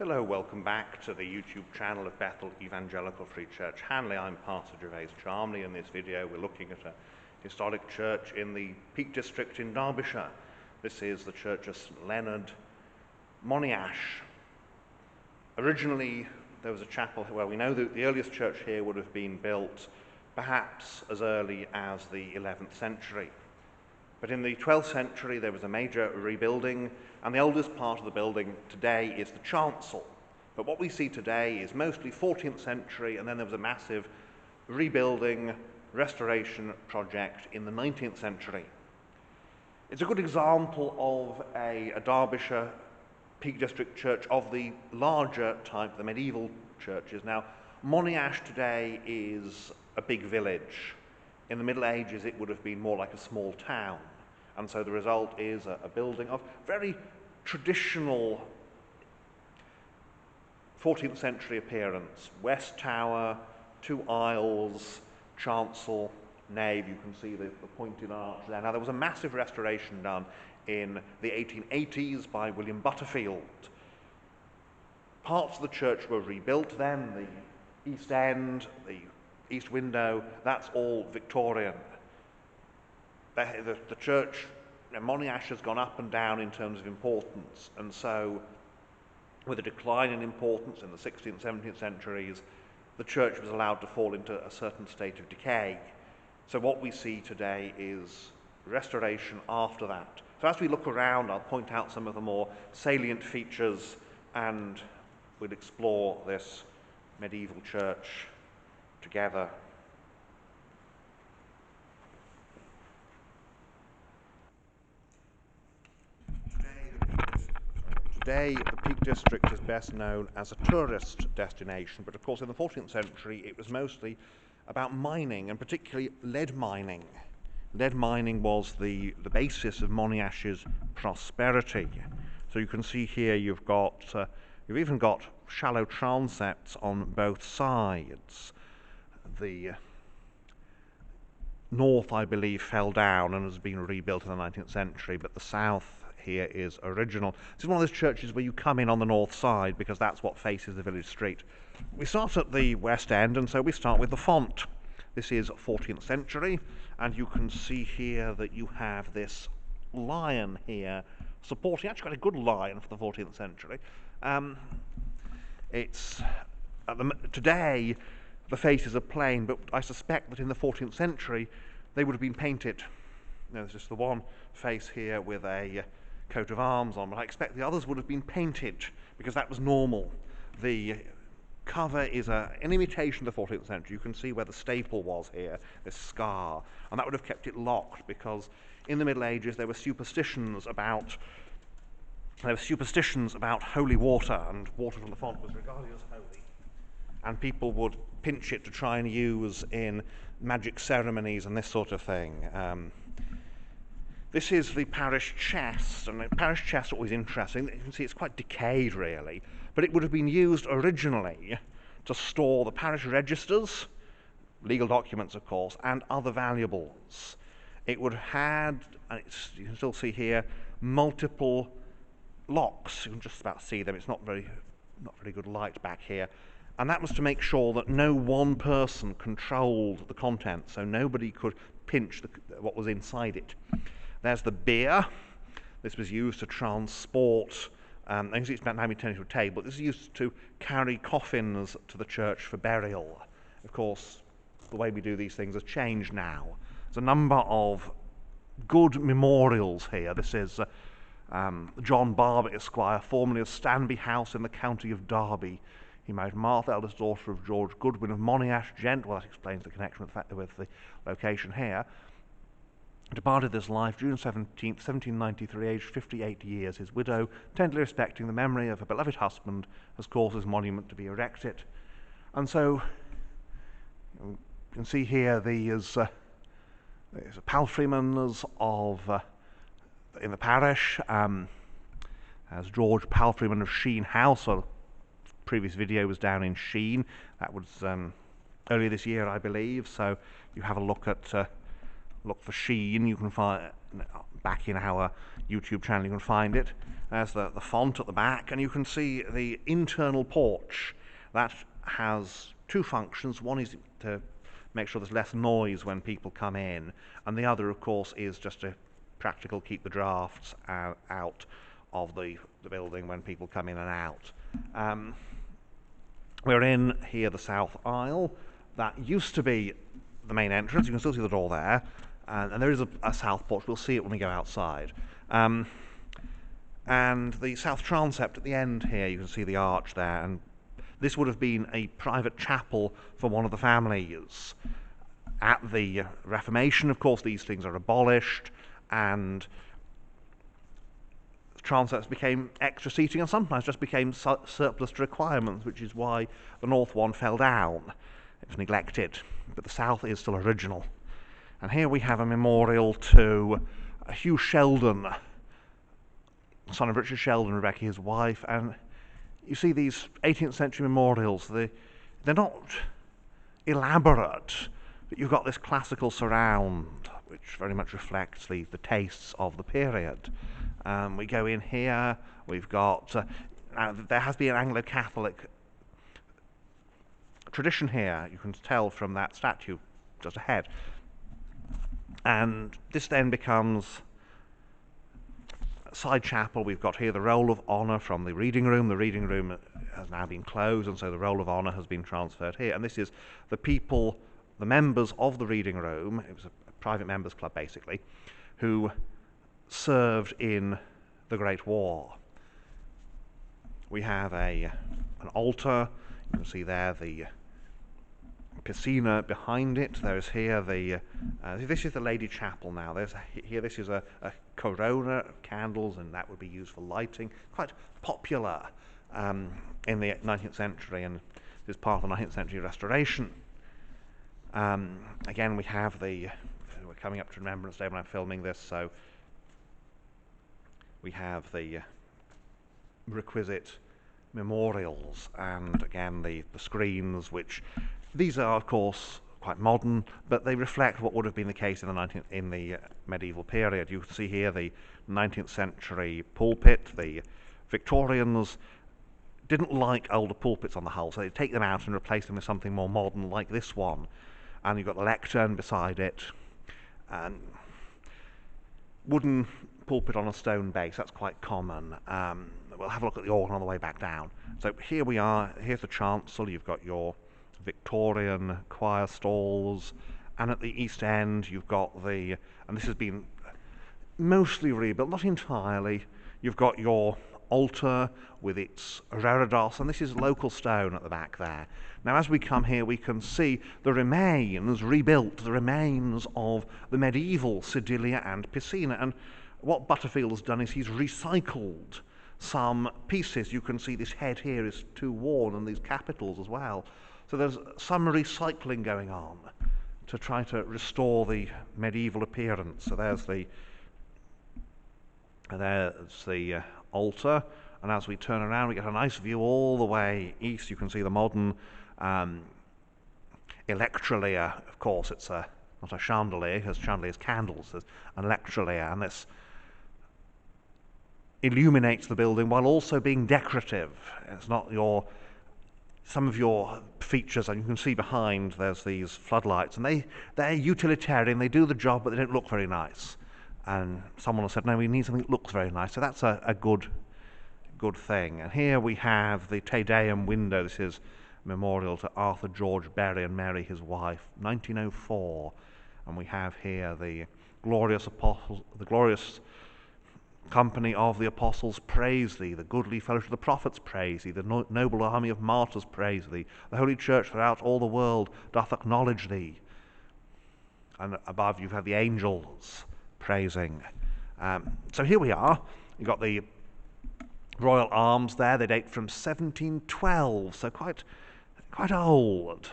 Hello, welcome back to the YouTube channel of Bethel Evangelical Free Church Hanley. I'm Pastor Charmley. In this video we're looking at a historic church in the Peak District in Derbyshire. This is the church of St. Leonard, Monyash. Originally there was a chapel, well, we know that the earliest church here would have been built perhaps as early as the 11th century. But in the 12th century there was a major rebuilding, and the oldest part of the building today is the chancel. But what we see today is mostly 14th century, and then there was a massive rebuilding, restoration project in the 19th century. It's a good example of a Derbyshire Peak District church of the larger type, the medieval churches. Now, Monyash today is a big village. In the Middle Ages, it would have been more like a small town. And so the result is a building of very traditional 14th century appearance. West tower, two aisles, chancel, nave. You can see the pointed arch there. Now, there was a massive restoration done in the 1880s by William Butterfield. Parts of the church were rebuilt then. The east end, the east window, that's all Victorian. The church, Monyash, has gone up and down in terms of importance, and so with a decline in importance in the 16th, 17th centuries, the church was allowed to fall into a certain state of decay. So what we see today is restoration after that. So as we look around, I'll point out some of the more salient features, and we'll explore this medieval church together. Today, the Peak District is best known as a tourist destination, but of course in the 14th century it was mostly about mining, and particularly lead mining. Lead mining was the basis of Monyash's prosperity. So you can see here you've even got shallow transepts on both sides. The north, I believe, fell down and has been rebuilt in the 19th century, but the south here is original. This is one of those churches where you come in on the north side because that's what faces the village street. We start at the west end, and so we start with the font. This is 14th century, and you can see here that you have this lion here supporting, actually quite a good lion for the 14th century. Today the faces are plain, but I suspect that in the 14th century they would have been painted. There's just the one face here with a coat of arms on, but I expect the others would have been painted because that was normal. The cover is an imitation of the 14th century. You can see where the staple was here, this scar, and that would have kept it locked because in the Middle Ages there were superstitions about holy water, and water from the font was regarded as holy, and people would pinch it to try and use in magic ceremonies and this sort of thing. This is the Parish Chest, and the Parish Chest is always interesting. You can see it's quite decayed, really, but it would have been used originally to store the parish registers, legal documents, of course, and other valuables. It would have had, and you can still see here, multiple locks. You can just about see them. It's not very good light back here. And that was to make sure that no one person controlled the contents, so nobody could pinch what was inside it. There's the bier. This was used to transport, I can see it's now been turned into a table. This is used to carry coffins to the church for burial. Of course, the way we do these things has changed now. There's a number of good memorials here. This is John Barbic, Esquire, formerly of Stanby House in the county of Derby. He married Martha, eldest daughter of George Goodwin of Monyash, Gent. Well, that explains the connection with the location here. Departed this life June 17th, 1793, aged 58 years. His widow, tenderly respecting the memory of her beloved husband, has caused his monument to be erected. And so you can see here there's palfreymans in the parish. As George Palfreyman of Sheen House. So the previous video was down in Sheen. That was earlier this year, I believe. So you have a look for Sheen. You can back in our YouTube channel, you can find it. There's the font at the back, and you can see the internal porch. That has two functions. One is to make sure there's less noise when people come in, and the other, of course, is just to practical keep the drafts out of the building when people come in and out. We're in here the south aisle. That used to be the main entrance. You can still see the door there, and there is a south porch. We'll see it when we go outside. And the south transept at the end here, you can see the arch there, and this would have been a private chapel for one of the families. At the Reformation, of course, these things are abolished, and transepts became extra seating and sometimes just became surplus to requirements, which is why the north one fell down. It was neglected, but the south is still original. And here we have a memorial to Hugh Sheldon, son of Richard Sheldon, Rebecca, his wife. And you see these 18th century memorials, they're not elaborate, but you've got this classical surround, which very much reflects the tastes of the period. We go in here, we've got, there has been an Anglo-Catholic tradition here, you can tell from that statue just ahead. And this then becomes a side chapel. We've got here the roll of honour from the reading room. The reading room has now been closed, and so the roll of honour has been transferred here. And this is the people, the members of the reading room, it was a private members club basically, who served in the Great War. We have an altar. You can see there the piscina behind it. There's here this is the Lady Chapel now. This is a corona of candles, and that would be used for lighting. Quite popular in the 19th century, and is part of the 19th century restoration. Again, we have we're coming up to Remembrance Day when I'm filming this, so we have the requisite memorials, and again the screens, which these are of course quite modern, but they reflect what would have been the case in the medieval period. You can see here the 19th century pulpit. The Victorians didn't like older pulpits on the whole, so they take them out and replace them with something more modern like this one. And you've got the lectern beside it, and wooden pulpit on a stone base. That's quite common. We'll have a look at the organ on the way back down. So here we are. Here's the chancel. You've got your Victorian choir stalls, and at the east end you've got and this has been mostly rebuilt, not entirely. You've got your altar with its reredos, and this is local stone at the back there. Now as we come here, we can see the remains, rebuilt, the remains of the medieval sedilia and piscina. And what Butterfield's done is he's recycled some pieces. You can see this head here is too worn, and these capitals as well. So there's some recycling going on to try to restore the medieval appearance. So there's the altar, and as we turn around, we get a nice view all the way east. You can see the modern electrolier. Of course, it's not a chandelier, because chandeliers candles. There's an electrolier, and this illuminates the building while also being decorative. It's not some of your features, and you can see behind there's these floodlights, and they're utilitarian. They do the job, but they don't look very nice. And someone has said, no, we need something that looks very nice. So that's a good thing. And here we have the Te Deum window. This is memorial to Arthur George Berry and Mary, his wife, 1904. And we have here the glorious apostles, the glorious company of the apostles praise thee, the goodly fellowship of the prophets praise thee, the noble army of martyrs praise thee, the holy church throughout all the world doth acknowledge thee. And above you have the angels praising. So here we are. You've got the royal arms there. They date from 1712, so quite old.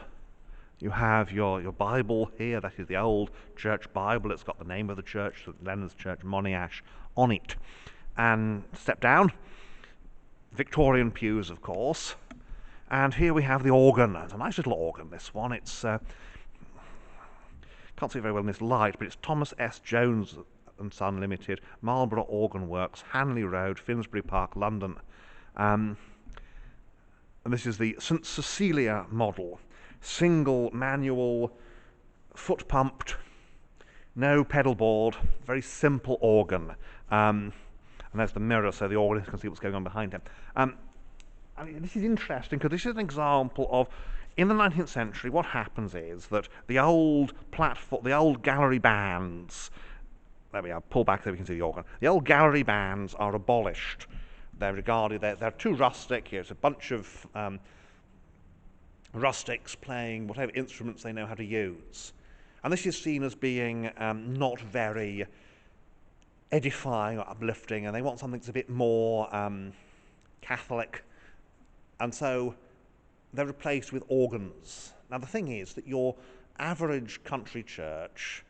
You have your Bible here. That is the old church Bible. It's got the name of the church, Leonard's Church, Monyash, on it. And step down, Victorian pews, of course. And here we have the organ. It's a nice little organ, this one. It's can't see it very well in this light, but it's Thomas S. Jones and Son Limited, Marlborough Organ Works, Hanley Road, Finsbury Park, London. And this is the St Cecilia model, single manual, foot pumped, no pedal board, very simple organ. And there's the mirror so the organist can see what's going on behind him. I mean, this is interesting because this is an example of, in the 19th century, what happens is that the old platform, the old gallery bands, there we are, pull back so we can see the organ. The old gallery bands are abolished. They're regarded, they're too rustic. Here's a bunch of rustics playing whatever instruments they know how to use. And this is seen as being not very edifying or uplifting, and they want something that's a bit more Catholic. And so they're replaced with organs. Now the thing is that your average country church,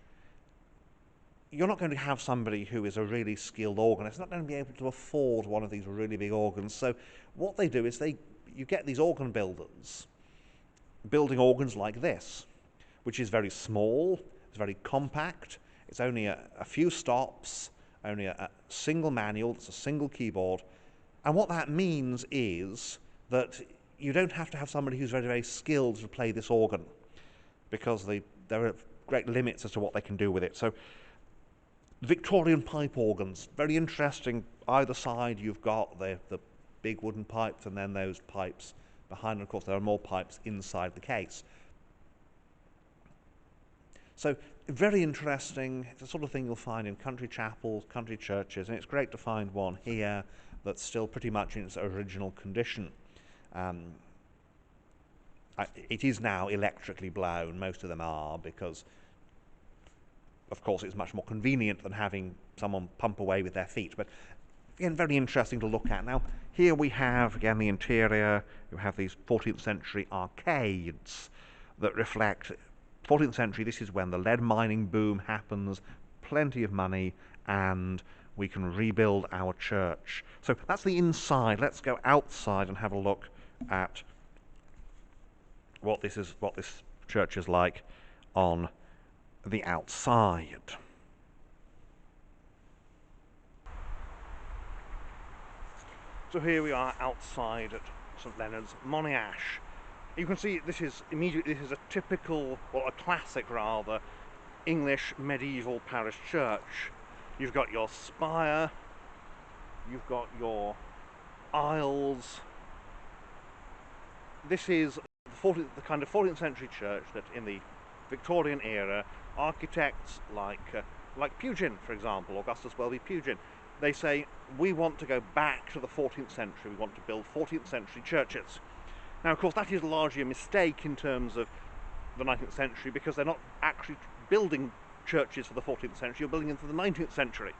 you're not going to have somebody who is a really skilled organist, not going to be able to afford one of these really big organs. So what they do is you get these organ builders building organs like this, which is very small, it's very compact, it's only a few stops, only a single manual, it's a single keyboard. And what that means is that you don't have to have somebody who's very, very skilled to play this organ, because there are great limits as to what they can do with it. So Victorian pipe organs, very interesting. Either side you've got the big wooden pipes and then those pipes behind, and of course there are more pipes inside the case. So very interesting. It's the sort of thing you'll find in country chapels, country churches, and it's great to find one here that's still pretty much in its original condition. It is now electrically blown, most of them are, because of course it's much more convenient than having someone pump away with their feet. But again, very interesting to look at. Now here we have again the interior. You have these 14th century arcades that reflect 14th century. This is when the lead mining boom happens, plenty of money, and we can rebuild our church. So that's the inside. Let's go outside and have a look at what this church is like on the outside. So here we are outside at St Leonard's, Monyash. You can see this is a typical, well, a classic rather, English medieval parish church. You've got your spire, you've got your aisles. This is the kind of 14th century church that in the Victorian era, architects like Pugin, for example, Augustus Welby Pugin, they say, we want to go back to the 14th century, we want to build 14th century churches. Now, of course, that is largely a mistake in terms of the 19th century, because they're not actually building churches for the 14th century, you're building them for the 19th century.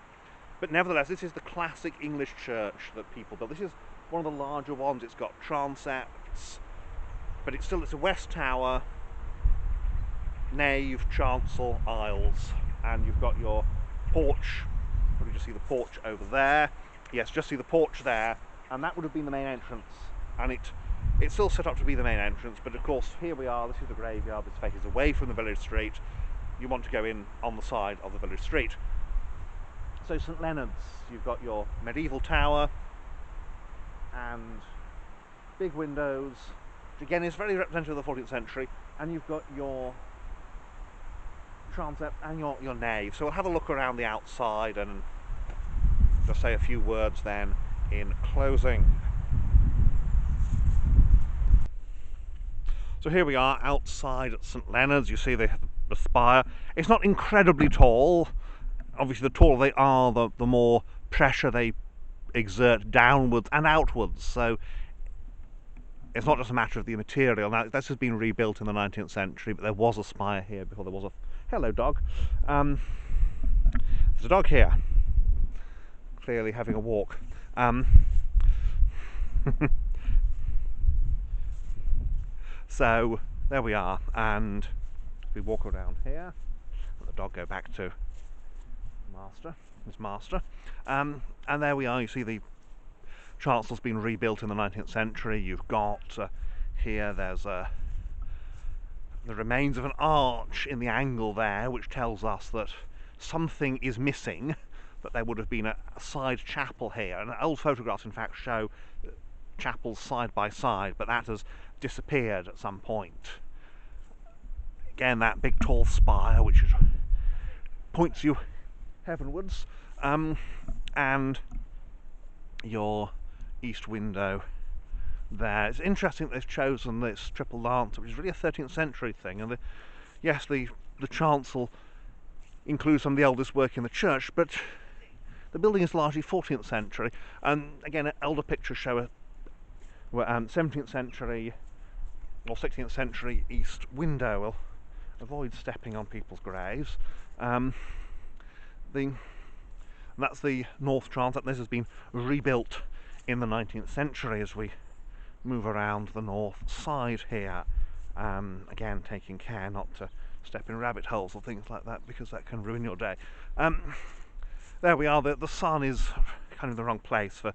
But nevertheless, this is the classic English church that people build. This is one of the larger ones. It's got transepts, but it's a west tower, nave, chancel, aisles, and you've got your porch. Probably just see the porch over there. Yes, just see the porch there, and that would have been the main entrance. And it's still set up to be the main entrance, but of course here we are. This is the graveyard. This faces away from the village street. You want to go in on the side of the village street. So St Leonard's, you've got your medieval tower and big windows, which again is very representative of the 14th century, and you've got your transept and your nave. So we'll have a look around the outside and just say a few words then in closing. So here we are outside at St Leonard's. You see the spire. It's not incredibly tall. Obviously the taller they are, the more pressure they exert downwards and outwards. So it's not just a matter of the material. Now this has been rebuilt in the 19th century, but there was a spire here before there was a... Hello, dog. There's a dog here, clearly having a walk. So there we are, and we walk around here. Let the dog go back to his master. And there we are. You see the chancel's been rebuilt in the 19th century. You've got here. There's the remains of an arch in the angle there, which tells us that something is missing, that there would have been a side chapel here. And old photographs, in fact, show chapels side by side, but that has disappeared at some point. Again, that big tall spire which points you heavenwards, and your east window there. It's interesting that they've chosen this triple lance, which is really a 13th century thing, and yes, the chancel includes some of the oldest work in the church, but the building is largely 14th century, and again, elder pictures show a 17th century or 16th century east window. We'll avoid stepping on people's graves. That's the north transept. This has been rebuilt in the 19th century as we move around the north side here. Again, taking care not to step in rabbit holes or things like that, because that can ruin your day. There we are. The sun is kind of in the wrong place for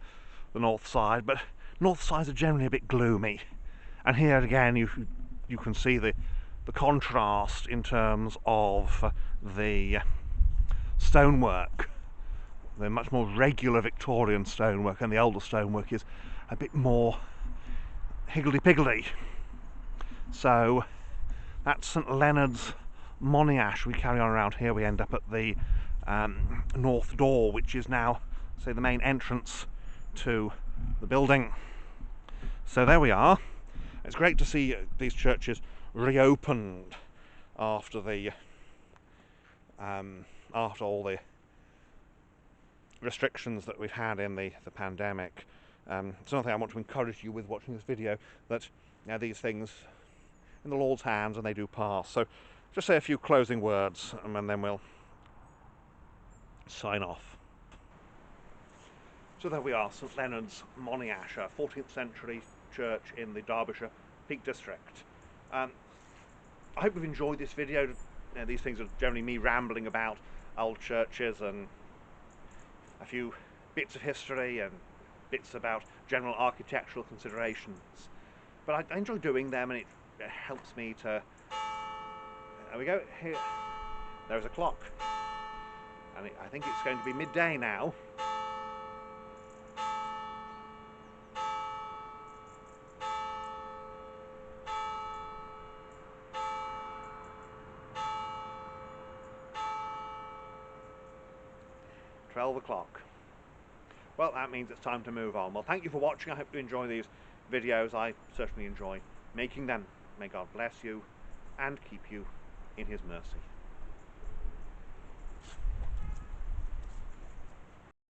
the north side, but north sides are generally a bit gloomy. And here again, you can see the contrast in terms of the stonework. The much more regular Victorian stonework, and the older stonework is a bit more higgledy-piggledy. So that's St Leonard's, Monyash. We carry on around here, we end up at the north door, which is now, say, the main entrance to the building. So there we are. It's great to see these churches reopened after after all the restrictions that we've had in the pandemic. It's another thing I want to encourage you with watching this video, that these things in the Lord's hands, and they do pass. So just say a few closing words, and then we'll sign off. So there we are, St Leonard's, Monyash, a 14th century church in the Derbyshire Peak District. I hope you've enjoyed this video. These things are generally me rambling about old churches and a few bits of history and bits about general architectural considerations. But I enjoy doing them, and it helps me to... There we go. Here, there's a clock. And I think it's going to be midday now. .12 Well, that means it's time to move on. Well, thank you for watching. I hope you enjoy these videos. I certainly enjoy making them. May God bless you and keep you in His mercy.